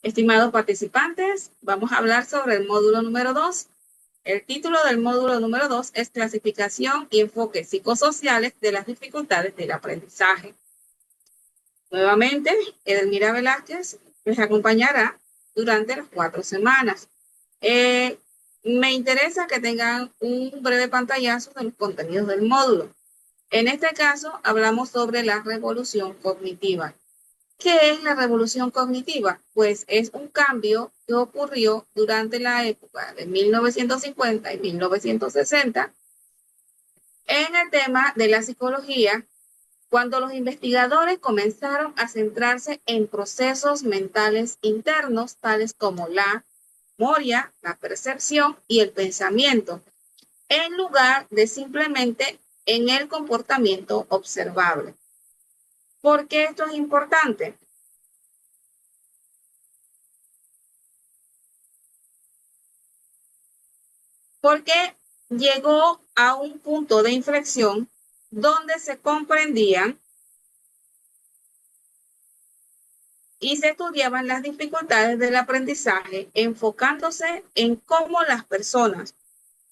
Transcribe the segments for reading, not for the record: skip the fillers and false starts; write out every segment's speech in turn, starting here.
Estimados participantes, vamos a hablar sobre el módulo número 2. El título del módulo número 2 es Clasificación y enfoques psicosociales de las dificultades del aprendizaje. Nuevamente, Edelmira Velázquez les acompañará durante las 4 semanas. Me interesa que tengan un breve pantallazo de los contenidos del módulo. En este caso, hablamos sobre la revolución cognitiva. ¿Qué es la revolución cognitiva? Pues es un cambio que ocurrió durante la época de 1950 y 1960 en el tema de la psicología, cuando los investigadores comenzaron a centrarse en procesos mentales internos, tales como la memoria, la percepción y el pensamiento, en lugar de simplemente en el comportamiento observable. ¿Por qué esto es importante? Porque llegó a un punto de inflexión donde se comprendían y se estudiaban las dificultades del aprendizaje, enfocándose en cómo las personas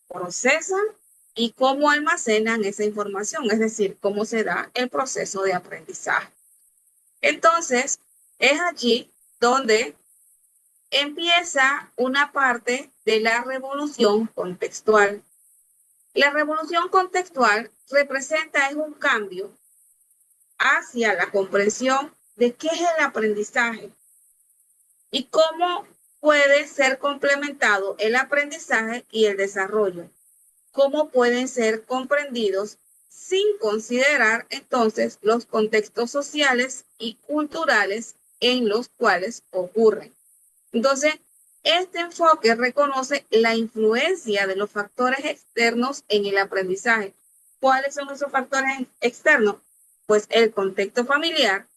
procesan y cómo almacenan esa información, es decir, cómo se da el proceso de aprendizaje. Entonces, es allí donde empieza una parte de la revolución contextual. La revolución contextual representa un cambio hacia la comprensión de qué es el aprendizaje y cómo puede ser complementado el aprendizaje y el desarrollo, cómo pueden ser comprendidos sin considerar entonces los contextos sociales y culturales en los cuales ocurren. Entonces, este enfoque reconoce la influencia de los factores externos en el aprendizaje. ¿Cuáles son esos factores externos? Pues el contexto familiar,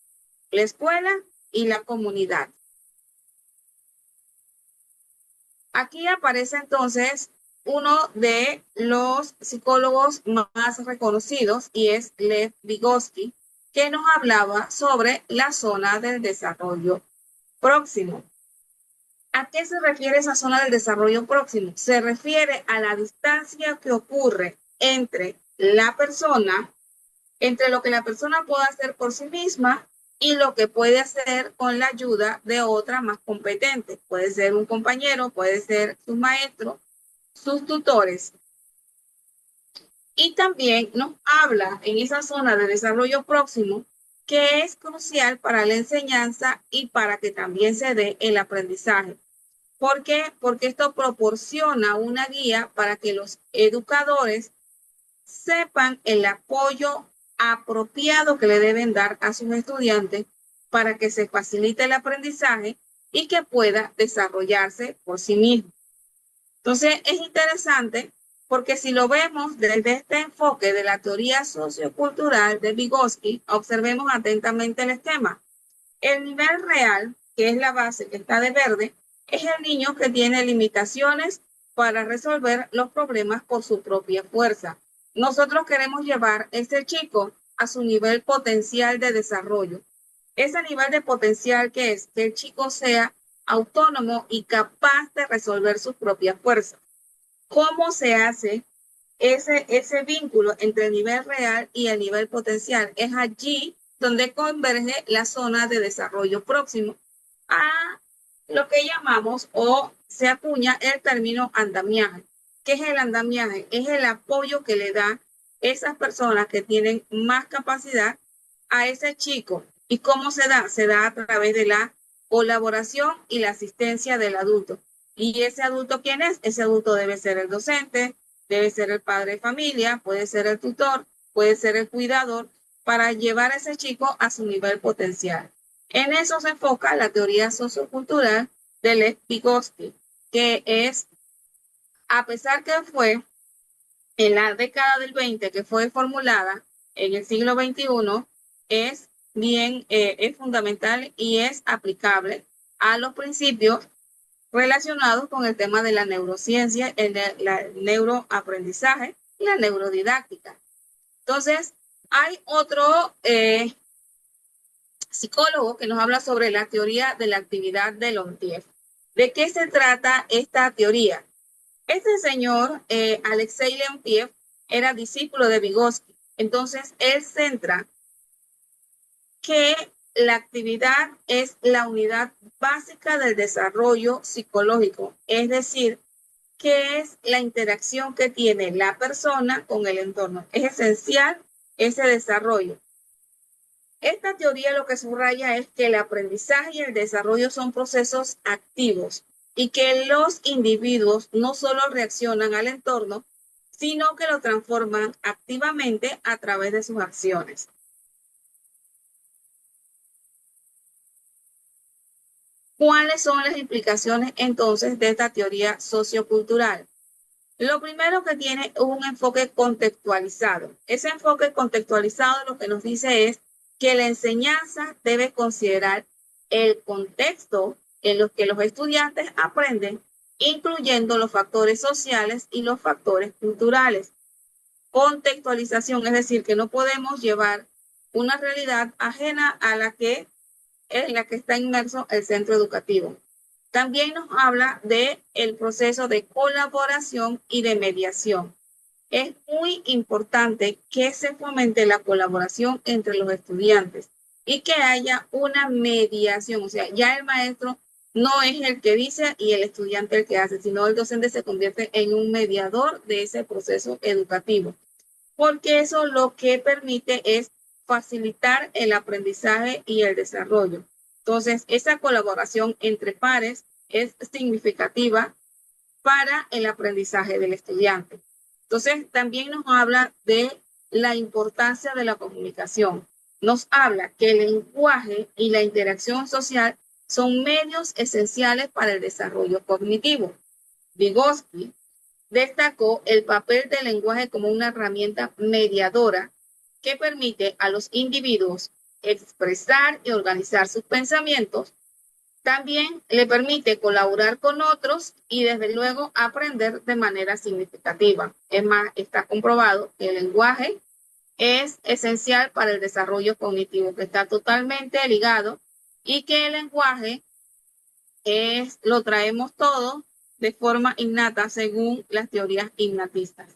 la escuela y la comunidad. Aquí aparece entonces uno de los psicólogos más reconocidos y es Lev Vygotsky, que nos hablaba sobre la zona del desarrollo próximo. ¿A qué se refiere esa zona del desarrollo próximo? Se refiere a la distancia que ocurre entre la persona, entre lo que la persona puede hacer por sí misma y lo que puede hacer con la ayuda de otra más competente. Puede ser un compañero, puede ser su maestro, sus tutores. Y también nos habla en esa zona de desarrollo próximo que es crucial para la enseñanza y para que también se dé el aprendizaje. ¿Por qué? Porque esto proporciona una guía para que los educadores sepan el apoyo apropiado que le deben dar a sus estudiantes para que se facilite el aprendizaje y que pueda desarrollarse por sí mismo. Entonces, es interesante porque si lo vemos desde este enfoque de la teoría sociocultural de Vygotsky, observemos atentamente el esquema. El nivel real, que es la base que está de verde, es el niño que tiene limitaciones para resolver los problemas por su propia fuerza. Nosotros queremos llevar a ese chico a su nivel potencial de desarrollo. Ese nivel de potencial que es que el chico sea autónomo y capaz de resolver sus propias fuerzas. ¿Cómo se hace ese vínculo entre el nivel real y el nivel potencial? Es allí donde converge la zona de desarrollo próximo a lo que llamamos o se acuña el término andamiaje. ¿Qué es el andamiaje? Es el apoyo que le da esas personas que tienen más capacidad a ese chico. ¿Y cómo se da? Se da a través de la colaboración y la asistencia del adulto. ¿Y ese adulto quién es? Ese adulto debe ser el docente, debe ser el padre de familia, puede ser el tutor, puede ser el cuidador, para llevar a ese chico a su nivel potencial. En eso se enfoca la teoría sociocultural de Lev Vygotsky, que es, a pesar que fue en la década del 20 que fue formulada en el siglo XXI, es es fundamental y es aplicable a los principios relacionados con el tema de la neurociencia, el neuroaprendizaje y la neurodidáctica. Entonces, hay otro psicólogo que nos habla sobre la teoría de la actividad de Leontief. ¿De qué se trata esta teoría? Este señor, Alexei Leontief, era discípulo de Vygotsky. Entonces, él centra que la actividad es la unidad básica del desarrollo psicológico, es decir, que es la interacción que tiene la persona con el entorno. Es esencial ese desarrollo. Esta teoría lo que subraya es que el aprendizaje y el desarrollo son procesos activos y que los individuos no solo reaccionan al entorno, sino que lo transforman activamente a través de sus acciones. ¿Cuáles son las implicaciones entonces de esta teoría sociocultural? Lo primero que tiene un enfoque contextualizado. Ese enfoque contextualizado lo que nos dice es que la enseñanza debe considerar el contexto en los que los estudiantes aprenden, incluyendo los factores sociales y los factores culturales. Contextualización, es decir, que no podemos llevar una realidad ajena a la que en la que está inmerso el centro educativo. También nos habla del proceso de colaboración y de mediación. Es muy importante que se fomente la colaboración entre los estudiantes y que haya una mediación. O sea, ya el maestro no es el que dice y el estudiante el que hace, sino el docente se convierte en un mediador de ese proceso educativo, porque eso lo que permite es facilitar el aprendizaje y el desarrollo. Entonces, esa colaboración entre pares es significativa para el aprendizaje del estudiante. Entonces, también nos habla de la importancia de la comunicación. Nos habla que el lenguaje y la interacción social son medios esenciales para el desarrollo cognitivo. Vygotsky destacó el papel del lenguaje como una herramienta mediadora que permite a los individuos expresar y organizar sus pensamientos. También le permite colaborar con otros y desde luego aprender de manera significativa. Es más, está comprobado que el lenguaje es esencial para el desarrollo cognitivo, que está totalmente ligado y que el lenguaje lo traemos todo de forma innata según las teorías innatistas.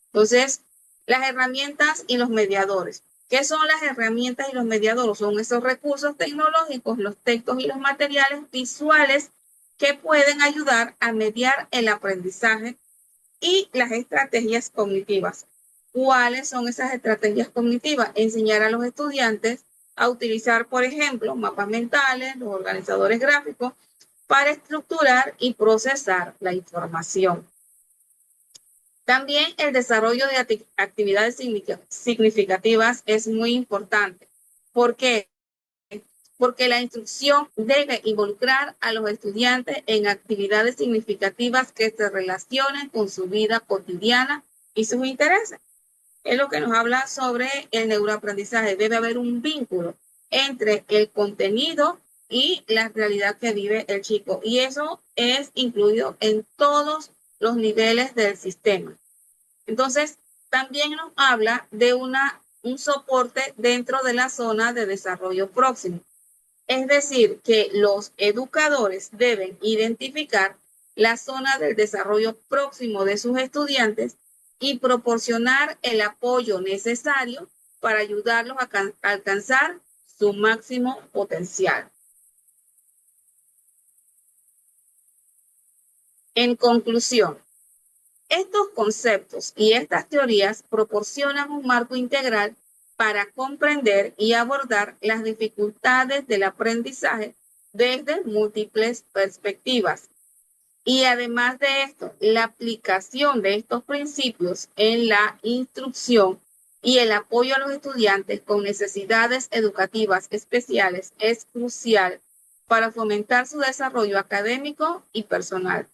Entonces, las herramientas y los mediadores. ¿Qué son las herramientas y los mediadores? Son esos recursos tecnológicos, los textos y los materiales visuales que pueden ayudar a mediar el aprendizaje y las estrategias cognitivas. ¿Cuáles son esas estrategias cognitivas? Enseñar a los estudiantes a utilizar, por ejemplo, mapas mentales, los organizadores gráficos, para estructurar y procesar la información. También el desarrollo de actividades significativas es muy importante. ¿Por qué? Porque la instrucción debe involucrar a los estudiantes en actividades significativas que se relacionen con su vida cotidiana y sus intereses. Es lo que nos habla sobre el neuroaprendizaje. Debe haber un vínculo entre el contenido y la realidad que vive el chico. Y eso es incluido en todos los niveles del sistema. Entonces, también nos habla de un soporte dentro de la zona de desarrollo próximo. Es decir, que los educadores deben identificar la zona del desarrollo próximo de sus estudiantes y proporcionar el apoyo necesario para ayudarlos a alcanzar su máximo potencial. En conclusión, estos conceptos y estas teorías proporcionan un marco integral para comprender y abordar las dificultades del aprendizaje desde múltiples perspectivas. Y además de esto, la aplicación de estos principios en la instrucción y el apoyo a los estudiantes con necesidades educativas especiales es crucial para fomentar su desarrollo académico y personal.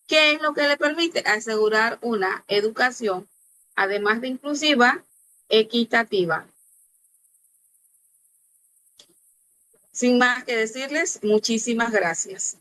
¿Qué es lo que le permite? Asegurar una educación, además de inclusiva, equitativa. Sin más que decirles, muchísimas gracias.